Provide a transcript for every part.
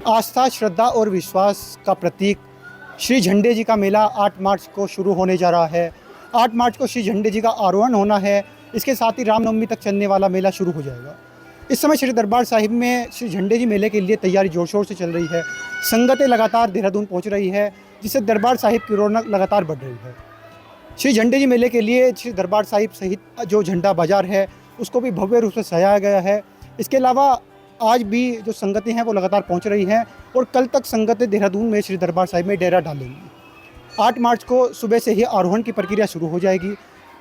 आस्था, श्रद्धा और विश्वास का प्रतीक श्री झंडे जी का मेला 8 मार्च को शुरू होने जा रहा है। 8 मार्च को श्री झंडे जी का आरोहण होना है। इसके साथ ही रामनवमी तक चलने वाला मेला शुरू हो जाएगा। इस समय श्री दरबार साहिब में श्री झंडे जी मेले के लिए तैयारी जोर शोर से चल रही है। संगतें लगातार देहरादून पहुंच रही है, जिससे दरबार साहिब की रौनक लगातार बढ़ रही है। श्री झंडे जी मेले के लिए श्री दरबार साहिब सहित जो झंडा बाजार है उसको भी भव्य रूप से सजाया गया है। इसके अलावा आज भी जो संगतें हैं वो लगातार पहुंच रही हैं और कल तक संगतें देहरादून में श्री दरबार साहिब में डेरा डालेंगी। 8 मार्च को सुबह से ही आरोहण की प्रक्रिया शुरू हो जाएगी।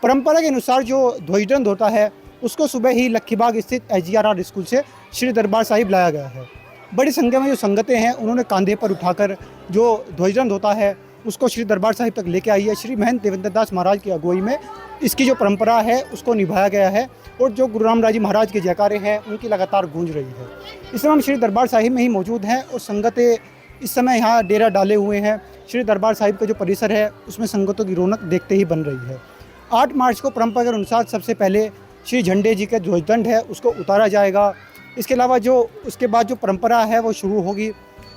परंपरा के अनुसार जो ध्वजदंड होता है उसको सुबह ही लक्खीबाग स्थित SGRR स्कूल से श्री दरबार साहिब लाया गया है। बड़ी संख्या में जो संगतें हैं उन्होंने कंधे पर उठाकर जो ध्वजदंड होता है उसको श्री दरबार साहिब तक लेके आई है। श्री महंत देवेंद्र दास महाराज की अगुवाई में इसकी जो परंपरा है उसको निभाया गया है और जो गुरु रामदास जी महाराज के जयकारे हैं उनकी लगातार गूंज रही है। इस समय हम श्री दरबार साहिब में ही मौजूद हैं और संगतें इस समय यहाँ डेरा डाले हुए हैं। श्री दरबार साहिब का जो परिसर है उसमें संगतों की रौनक देखते ही बन रही है। 8 मार्च को परंपरा के अनुसार सबसे पहले श्री झंडे जी का ध्वजदंड है उसको उतारा जाएगा। इसके अलावा जो उसके बाद जो परंपरा है वो शुरू होगी।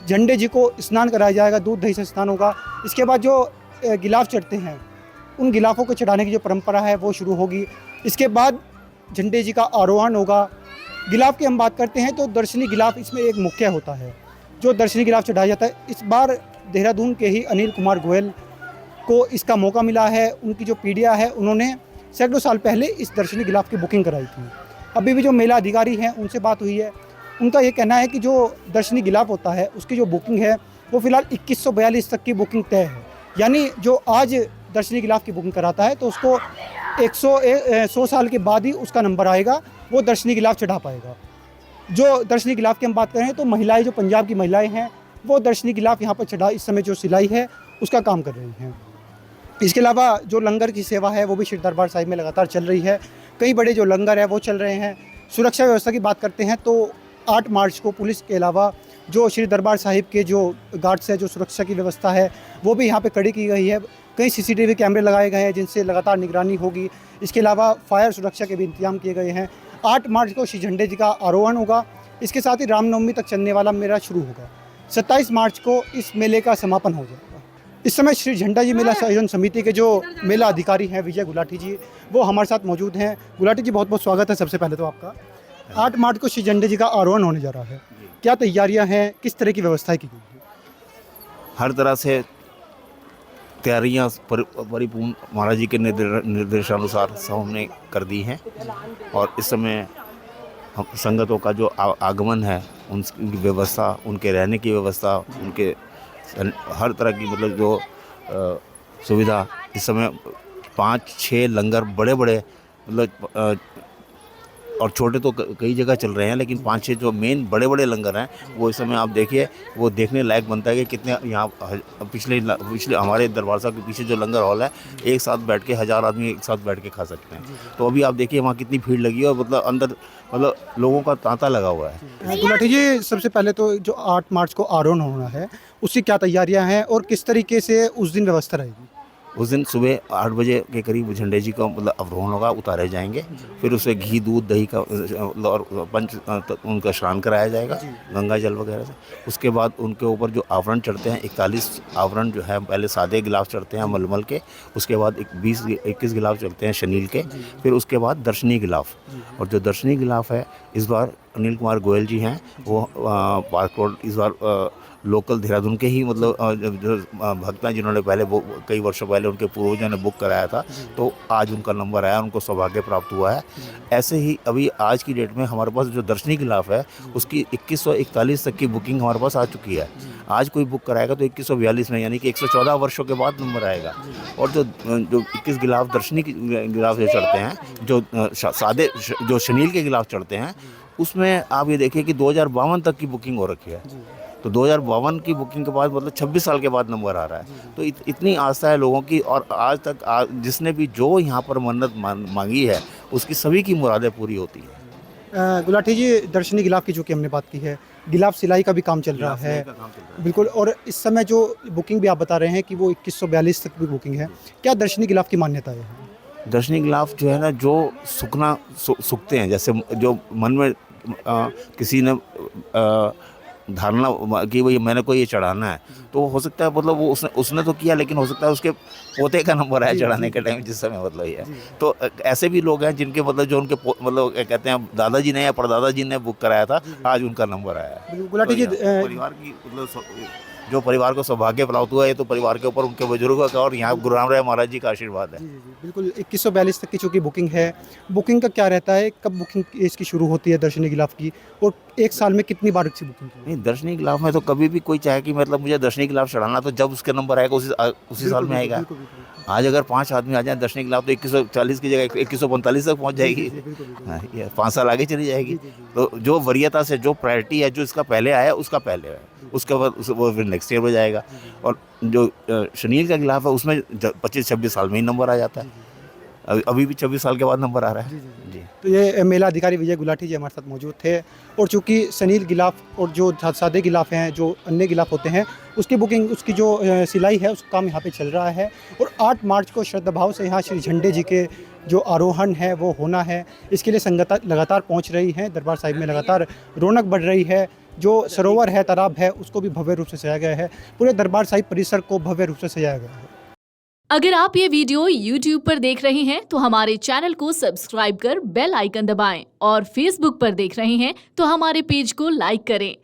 झंडे जी को स्नान कराया जाएगा, दूध दही से स्नान होगा। इसके बाद जो गिलाफ चढ़ते हैं उन गिलाफों को चढ़ाने की जो परंपरा है वो शुरू होगी। इसके बाद झंडे जी का आरोहण होगा। गिलाफ की हम बात करते हैं तो दर्शनी गिलाफ इसमें एक मुख्य होता है जो दर्शनी गिलाफ चढ़ाया जाता है। इस बार देहरादून के ही अनिल कुमार गोयल को इसका मौका मिला है। उनकी जो पीढ़ियाँ है उन्होंने सैकड़ों साल पहले इस दर्शनी गिलाफ की बुकिंग कराई थी। अभी भी जो मेला अधिकारी हैं उनसे बात हुई है, उनका ये कहना है कि जो दर्शनी गिलाफ होता है उसकी जो बुकिंग है वो फ़िलहाल 2142 तक की बुकिंग तय है। यानी जो आज दर्शनी गिलाफ की बुकिंग कराता है तो उसको 100 साल के बाद ही उसका नंबर आएगा, वो दर्शनी गिलाफ चढ़ा पाएगा। जो दर्शनी गिलाफ की हम बात करें तो महिलाएं, जो पंजाब की महिलाएं हैं वो दर्शनी गिलाफ यहाँ पर चढ़ा इस समय जो सिलाई है उसका काम कर रही हैं। इसके अलावा जो लंगर की सेवा है वो भी श्री दरबार साहिब में लगातार चल रही है। कई बड़े जो लंगर है वो चल रहे हैं। सुरक्षा व्यवस्था की बात करते हैं तो 8 मार्च को पुलिस के अलावा जो श्री दरबार साहिब के जो गार्ड्स है, जो सुरक्षा की व्यवस्था है वो भी यहाँ पे कड़ी की गई है। कई CCTV कैमरे लगाए गए हैं जिनसे लगातार निगरानी होगी। इसके अलावा फायर सुरक्षा के भी इंतजाम किए गए हैं। 8 मार्च को श्री झंडे जी का आरोहण होगा। इसके साथ ही रामनवमी तक चलने वाला मेला शुरू होगा। 27 मार्च को इस मेले का समापन हो जाएगा। इस समय श्री झंडा जी मेला संयोजन समिति के जो मेला अधिकारी हैं विजय गुलाटी जी, वो हमारे साथ मौजूद हैं। गुलाटी जी, बहुत बहुत स्वागत है सबसे पहले तो आपका। 8 मार्च को श्री झंडे जी का आरोहण होने जा रहा है, क्या तैयारियां हैं, किस तरह की व्यवस्थाएं की गई है? हर तरह से तैयारियां परिपूर्ण महाराज जी के निर्देशानुसार सब हमने कर दी हैं और इस समय हम संगतों का जो आगमन है उनकी व्यवस्था, उनके रहने की व्यवस्था, उनके हर तरह की मतलब जो सुविधा, इस समय 5-6 लंगर बड़े बड़े मतलब और छोटे तो कई जगह चल रहे हैं, लेकिन 5-6 जो मेन बड़े बड़े लंगर हैं वो इस समय आप देखिए वो देखने लायक बनता है कि कितने यहाँ पिछले हमारे दरबार साहब के पीछे जो लंगर हॉल है एक साथ बैठ के 1000 आदमी एक साथ बैठ के खा सकते हैं। तो अभी आप देखिए वहाँ कितनी भीड़ लगी है और मतलब अंदर मतलब लोगों का तांता लगा हुआ है। गुलाटी जी, सबसे पहले तो जो 8 मार्च को आरोहण होना है उसकी क्या तैयारियां हैं और किस तरीके से उस दिन व्यवस्था रहेगी? उस दिन सुबह 8 बजे के करीब झंडे जी का मतलब अवरोहण होगा, उतारे जाएंगे। फिर उसे घी दूध दही का और उनका स्नान कराया जाएगा गंगा जल वगैरह से। उसके बाद उनके ऊपर जो आवरण चढ़ते हैं 41 आवरण जो है, पहले सादे गिलाफ चढ़ते हैं मलमल के, उसके बाद 21 गिलाफ चढ़ते हैं शनील के, फिर उसके बाद दर्शनी गिलाफ। और जो दर्शनी गिलाफ है इस बार अनिल कुमार गोयल जी हैं, वो पार्क रोड इस बार लोकल देहरादून के ही मतलब जो भक्त हैं जिन्होंने पहले कई वर्षों पहले उनके पूर्वजों ने बुक कराया था, तो आज उनका नंबर आया, उनको सौभाग्य प्राप्त हुआ है। ऐसे ही अभी आज की डेट में हमारे पास जो दर्शनी गिलाफ है उसकी 2141 तक की बुकिंग हमारे पास आ चुकी है। आज कोई बुक कराएगा तो 2142 में, यानी कि 114 वर्षों के बाद नंबर आएगा। और जो 21 गिलाफ दर्शनी गिलाफ जो चढ़ते हैं, जो सादे जो शनील के गिलाफ चढ़ते हैं, उसमें आप ये देखिए कि 2052 तक की बुकिंग हो रखी है। तो 2052 की बुकिंग के बाद मतलब 26 साल के बाद नंबर आ रहा है। तो इतनी आस्था है लोगों की और आज तक जिसने भी जो यहाँ पर मन्नत मांगी है उसकी सभी की मुरादें पूरी होती हैं। गुलाटी जी, दर्शनी गिलाफ की जो कि हमने बात की है, गिलाफ सिलाई का भी काम चल रहा है बिल्कुल, और इस समय जो बुकिंग भी आप बता रहे हैं कि वो 2142 तक भी बुकिंग है, क्या दर्शनी गिलाफ की मान्यता है? दर्शनी गिलाफ जो है ना, जो सुखते हैं, जैसे जो मन में किसी ने धारणा कि भाई मैंने को ये चढ़ाना है, तो हो सकता है मतलब वो उसने तो किया, लेकिन हो सकता है उसके पोते का नंबर आया चढ़ाने के टाइम जिस समय मतलब ये। तो ऐसे भी लोग हैं जिनके मतलब जो उनके मतलब क्या कहते हैं दादाजी ने या परदादाजी ने बुक कराया था, आज उनका नंबर आया है। गुलाटी जी, तो परिवार की मतलब जो परिवार को सौभाग्य प्राप्त हुआ है, तो परिवार के ऊपर उनके बुजुर्गों का और यहाँ गुरु रामराय महाराज जी का आशीर्वाद है। बिल्कुल 2142 तक की चूँकि बुकिंग है, बुकिंग का क्या रहता है, कब बुकिंग इसकी शुरू होती है दर्शनी गिलाफ की, और एक साल में कितनी बार इसकी बुकिंग की? नहीं, दर्शनी गिलाफ में तो कभी भी कोई चाहे कि मतलब मुझे दर्शनी गिलाफ चढ़ाना, तो जब उसके नंबर आएगा उसी साल में आएगा। आज अगर 5 आदमी आ जाए दर्शनी गिलाफ, तो 2140 की जगह 2145 तक पहुंच जाएगी। हाँ, ये 5 साल आगे चली जाएगी। तो जो वरीयता से जो प्रायोरिटी है, जो इसका पहले आया उसका पहले है, उसके बाद वो फिर नेक्स्ट ईयर हो जाएगा। और जो शनील का गिलाफ है उसमें 25-26 साल में ही नंबर आ जाता है। अभी भी 26 साल के बाद नंबर आ रहा है। जी। तो ये मेला अधिकारी विजय गुलाटी जी हमारे साथ मौजूद थे। और चूँकि सनील गिलाफ और जो सादे गिलाफ हैं, जो अन्य गिलाफ होते हैं, उसकी बुकिंग, उसकी जो सिलाई है, उसका काम यहाँ पे चल रहा है। और 8 मार्च को श्रद्धाभाव से यहाँ श्री झंडे जी के जो आरोहण है वो होना है। इसके लिए संगत लगातार पहुँच रही है। दरबार साहिब में लगातार रौनक बढ़ रही है। जो सरोवर है, तालाब है, उसको भी भव्य रूप से सजाया गया है। पूरे दरबार साहिब परिसर को भव्य रूप से सजाया गया है। अगर आप ये वीडियो YouTube पर देख रहे हैं तो हमारे चैनल को सब्सक्राइब कर बेल आइकन दबाएं, और Facebook पर देख रहे हैं तो हमारे पेज को लाइक करें।